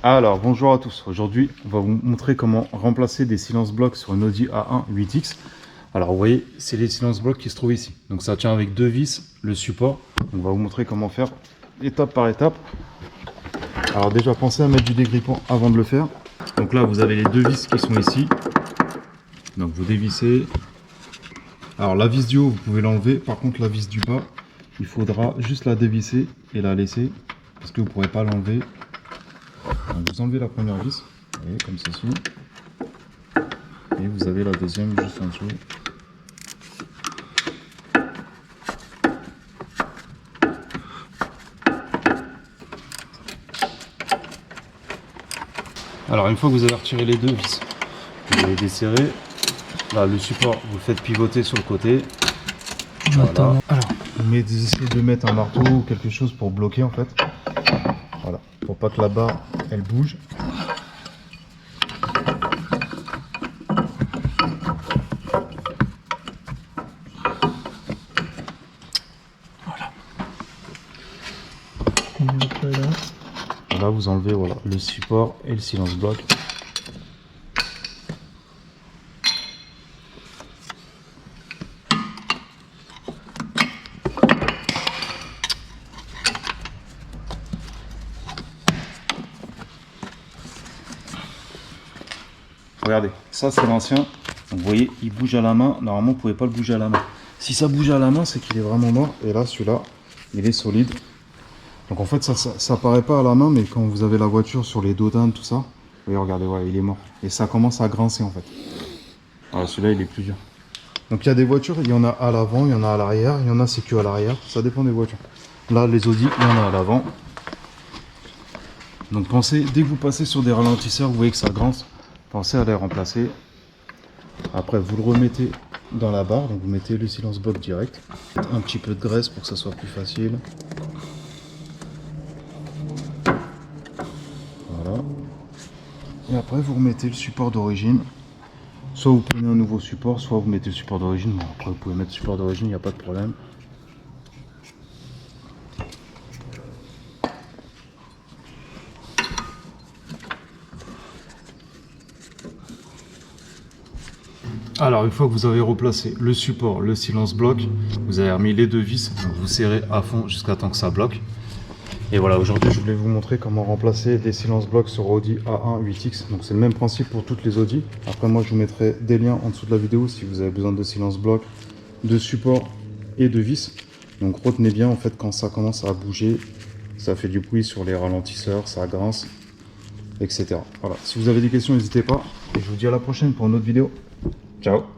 Alors bonjour à tous, aujourd'hui on va vous montrer comment remplacer des silence blocs sur une Audi A1 8X. Alors vous voyez, c'est les silence blocs qui se trouvent ici. Donc ça tient avec deux vis, le support. On va vous montrer comment faire étape par étape. Alors déjà pensez à mettre du dégrippant avant de le faire. Donc là vous avez les deux vis qui sont ici. Donc vous dévissez. Alors la vis du haut vous pouvez l'enlever, par contre la vis du bas il faudra juste la dévisser et la laisser parce que vous ne pourrez pas l'enlever. Vous enlevez la première vis, vous voyez, comme ceci, et vous avez la deuxième juste en dessous. Alors une fois que vous avez retiré les deux vis, vous allez desserrer. Là le support vous le faites pivoter sur le côté. Voilà. Alors vous essayez de mettre un marteau ou quelque chose pour bloquer en fait. Voilà, pour pas que la barre elle bouge. Là vous enlevez voilà, le support et le silence bloc. Regardez, ça c'est l'ancien. Vous voyez, il bouge à la main. Normalement, vous ne pouvez pas le bouger à la main. Si ça bouge à la main, c'est qu'il est vraiment mort. Et là, celui-là, il est solide. Donc en fait, ça paraît pas à la main, mais quand vous avez la voiture sur les dos d'âne, tout ça, vous voyez, regardez, ouais, il est mort. Et ça commence à grincer en fait. Alors celui-là, il est plus dur. Donc il y a des voitures, il y en a à l'avant, il y en a à l'arrière, il y en a c'est que à l'arrière. Ça dépend des voitures. Là, les Audi, il y en a à l'avant. Donc pensez, dès que vous passez sur des ralentisseurs, vous voyez que ça grince. Pensez à les remplacer. Après vous le remettez dans la barre, donc vous mettez le silence bloc direct. Un petit peu de graisse pour que ça soit plus facile. Voilà. Et après vous remettez le support d'origine. Soit vous prenez un nouveau support, soit vous mettez le support d'origine. Bon, après vous pouvez mettre le support d'origine, il n'y a pas de problème. Alors une fois que vous avez replacé le support, le silence bloc, vous avez remis les deux vis, donc vous serrez à fond jusqu'à temps que ça bloque. Et voilà, aujourd'hui je voulais vous montrer comment remplacer des silence blocs sur Audi A1 8X. Donc c'est le même principe pour toutes les Audi. Après moi je vous mettrai des liens en dessous de la vidéo si vous avez besoin de silence bloc, de support et de vis. Donc retenez bien en fait quand ça commence à bouger, ça fait du bruit sur les ralentisseurs, ça grince, etc. Voilà, si vous avez des questions n'hésitez pas. Et je vous dis à la prochaine pour une autre vidéo. Ciao.